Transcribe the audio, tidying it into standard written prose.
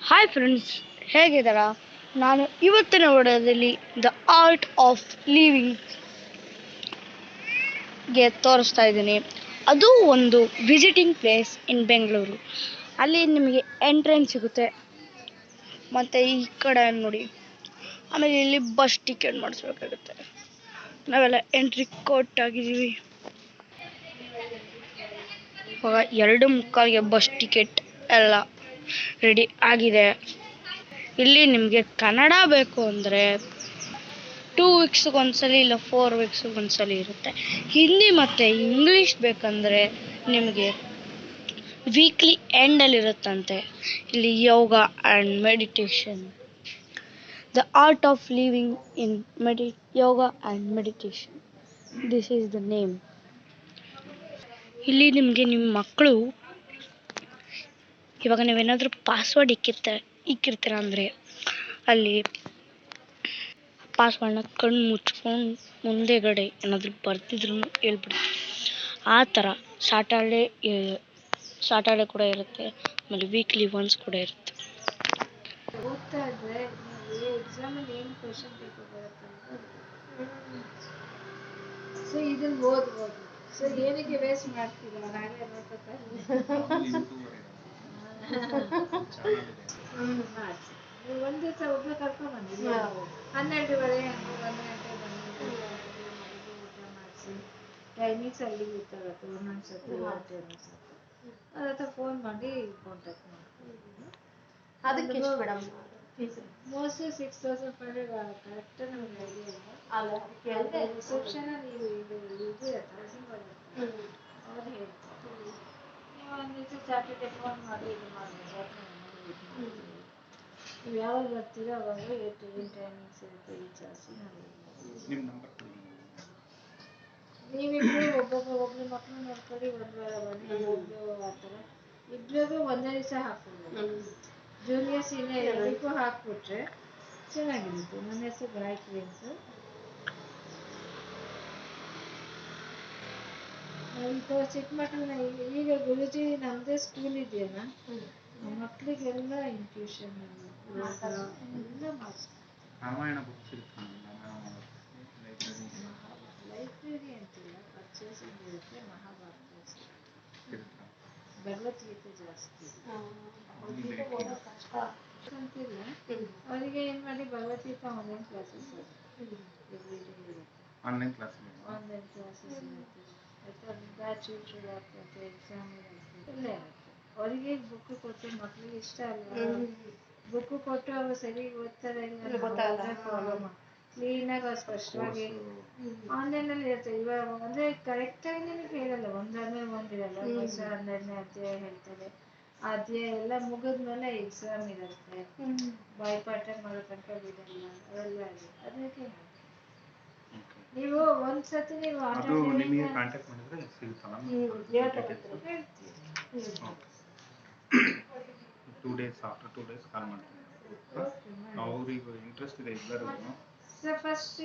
Hi friends, ಹೇಗಿದ್ದೀರಾ? ನಾನು ಇವತ್ತಿನ ವಿಡಿಯೋದಲ್ಲಿ ದ ಆರ್ಟ್ ಆಫ್ ಲಿವಿಂಗ್ಗೆ ತೋರಿಸ್ತಾ ಇದ್ದೀನಿ. ಅದು ಒಂದು ವಿಸಿಟಿಂಗ್ ಪ್ಲೇಸ್ ಇನ್ ಬೆಂಗಳೂರು. ಅಲ್ಲಿ ನಿಮಗೆ ಎಂಟ್ರೆನ್ಸ್ ಸಿಗುತ್ತೆ, ಮತ್ತು ಈ ಕಡೆ ನೋಡಿ, ಆಮೇಲೆ ಇಲ್ಲಿ ಬಸ್ ಟಿಕೆಟ್ ಮಾಡಿಸ್ಬೇಕಾಗುತ್ತೆ. ನಾವೆಲ್ಲ ಎಂಟ್ರಿ ಕೊಟ್ಟಾಗಿದ್ದೀವಿ. ಇವಾಗ 2:45ಗೆ ಬಸ್ ಟಿಕೆಟ್ ಎಲ್ಲ ರೆಡಿ ಆಗಿದೆ. ಇಲ್ಲಿ ನಿಮಗೆ ಕನ್ನಡ ಬೇಕು ಅಂದರೆ 2 ವೀಕ್ಸ್ಗೆ ಒಂದ್ಸಲಿ ಇಲ್ಲ 4 ವೀಕ್ಸ್ಗೆ ಒಂದ್ಸಲಿ ಇರುತ್ತೆ. ಹಿಂದಿ ಮತ್ತು ಇಂಗ್ಲೀಷ್ ಬೇಕಂದರೆ ನಿಮಗೆ ವೀಕ್ಲಿ ಎಂಡಲ್ಲಿ ಇರುತ್ತಂತೆ. ಇಲ್ಲಿ yoga and meditation, the art of living in yoga and meditation, this is the name. ಇಲ್ಲಿ ನಿಮಗೆ ನಿಮ್ಮ ಮಕ್ಕಳು ಇವಾಗ ನೀವೇನಾದರೂ ಪಾಸ್ವರ್ಡ್ ಇಕ್ಕಿರ್ತೀರ ಅಂದರೆ ಅಲ್ಲಿ ಪಾಸ್ವರ್ಡ್ನ ಕಣ್ಣು ಮುಚ್ಕೊಂಡು ಮುಂದೆಗಡೆ ಏನಾದರೂ ಬರ್ತಿದ್ರು ಹೇಳ್ಬಿಡ್ತೀವಿ. ಆ ಥರ ಸಾಟರ್ಡೆ ಕೂಡ ಇರುತ್ತೆ, ಆಮೇಲೆ ವೀಕ್ಲಿ ಒನ್ಸ್ ಕೂಡ ಇರುತ್ತೆ. ಓದ್ತಾ ಇದ್ರೆ ನಿಮಗೆ ಎಕ್ಸಾಮಲ್ಲಿ ಏನು ಕ್ವೆಶನ್ ಪೇಪರ್ ಬರುತ್ತೆ ಸೊ ಇದನ್ನ ಓದ್ಬೋದು. ಸೊ ಏನಕ್ಕೆ ವೇಸ್ಟ್ ಮಾಡ್ತೀರಾ? ಹಾಗೆ ನೋಡ್ಕೊತಾ ಮಾಡಿಸಿ. ನೀವು ಒಂದು ದಿವಸ ಒಬ್ಬರು ಕರ್ಕೊಂಡ್ಬನ್ನಿ, 12:30 ಹಂಗೆ 1 ಗಂಟೆ ಬಂದು ಮನೆಗೆ ಊಟ ಮಾಡಿಸಿ. ಟೈಮಿಂಗ್ಸ್ ಅಲ್ಲಿ ಗೊತ್ತಾಗುತ್ತೆ, ಒಂದೊಂದು ಸತಿ ಅದ್ರ ಹತ್ರ ಫೋನ್ ಮಾಡಿ ಕಾಂಟ್ಯಾಕ್ಟ್ ಮಾಡ್ಕೊಳ್ಳಿ. ಅದಕ್ಕೆ ಮೇಡಮ್ ಮೋಸ್ಟ್ಲಿ 6,500 ಕರೆಕ್ಟ್ ನಮ್ಗೆ ಐಡಿಯಾ ಇಲ್ಲ. ರಿಸೆಪ್ಷನ್ ನೀವು ಇದು ಅವ್ರು ಹೇಳ್ತಾರೆ. ಒಂದು ದಿವಸ ಸ್ಯಾಟರ್ಡೆ ಫೋನ್ ಮಾಡಿ ಇದು ಮಾಡ್ಬೋದು. ನೀವು ಯಾವಾಗ ಬರ್ತೀರೋ ಅವಾಗ ಏನು ಟೈಮಿಂಗ್ಸ್ ಇರುತ್ತೆ ವಿಚಾರಿಸಿ ನೀವಿಬ್ರು ಒಬ್ರು ಮಕ್ಕಳು ನೋಡ್ಕೊಳ್ಳಿ, ಒಂದು ವಾರ ಬನ್ನಿ, ಒಬ್ರು ಆ ಥರ ಇಬ್ಬರಿಗೂ ಒಂದೇ ದಿವಸ ಹಾಕ್ಬಿಡ್ಬೋದು. ಜೂನಿಯರ್ ಸೀನಿಯರ್ ಎಲ್ಲರಿಗೂ ಹಾಕ್ಬಿಟ್ರೆ ಚೆನ್ನಾಗಿರುತ್ತೆ. ನನ್ನ ಹೆಸರು ಗಾಯತ್ರಿ ಅಂತ. ಈಗ ಚಿಕ್ಕ ಮಕ್ಕಳನ್ನ ಈಗ ಗುರುಜಿ ನಮ್ಮದೇ ಸ್ಕೂಲ್ ಇದೆಯಲ್ಲ, ಮಕ್ಕಳಿಗೆಲ್ಲ ಟ್ಯೂಷನ್ ಎಲ್ಲ ಲೈಬ್ರರಿ ಅಂತಿಲ್ಲ, ಪರ್ಚೇಸಿಂಗ್ ಇರುತ್ತೆ. ಮಹಾಭಾರತ ಭಗವದ್ಗೀತೆ ಜಾಸ್ತಿ ಅಂತಿಲ್ಲ. ಅವರಿಗೆ ಏನು ಮಾಡಿ Bhagavad Gita online classes online classes ಇರುತ್ತೆ. ಬ್ಯಾಚ್ ಆಗ್ತದೆ, ಎಕ್ಸಾಮ್ ಎಲ್ಲ ಇರುತ್ತೆ. ಅವರಿಗೆ ಬುಕ್ ಕೊಟ್ಟು ಮಕ್ಕಳಿಗೆ ಇಷ್ಟ ಅಲ್ಲ, ಬುಕ್ ಕೊಟ್ಟು ಅವ್ರು ಸರಿ ಓದ್ತಾರೆ ಇಲ್ಲ ಕ್ಲೀನಾಗಿ ಅವ್ರು ಸ್ಪಷ್ಟವಾಗಿ ಆನ್ಲೈನಲ್ಲಿ ಇರುತ್ತೆ. ಇವಾಗ ಅಂದರೆ ಕರೆಕ್ಟಾಗಿ ನಿಮಗೆ ಹೇಳಲ್ಲ, ಒಂದಾದ್ಮೇಲೆ ಒಂದಿರಲ್ಲ. ಹೊಸ 12ನೇ ಅಧ್ಯಾಯ ಹೇಳ್ತಾರೆ. ಆ ಅಧ್ಯಾಯ ಎಲ್ಲ ಮುಗಿದ್ಮೇಲೆ ಎಕ್ಸಾಮ್ ಇರುತ್ತೆ. ಬಾಯ್ಪಾಠ ಮಾಡೋ ತನಕ ಬಿಡಲ್ಲ, ಅವೆಲ್ಲ ಇದೆ. ಅದಕ್ಕೆ ನೀವು ಒಂದ್ಸತಿ ನೀವು ಕಾಂಟ್ಯಾಕ್ಟ್ ಮಾಡಿದ್ರೆ ಸಿಗುತ್ತಲ್ಲ, ಹೇಳ್ತೀವಿ. 2 days after 2 days ಕಾಲ್ ಮಾಡ್ತೀನಿ. ಅವ್ರಿಗೆ ಇಂಟ್ರೆಸ್ಟ್ ಇದೆ ಎಲ್ಲರಿಗೂ. ಫಸ್ಟ್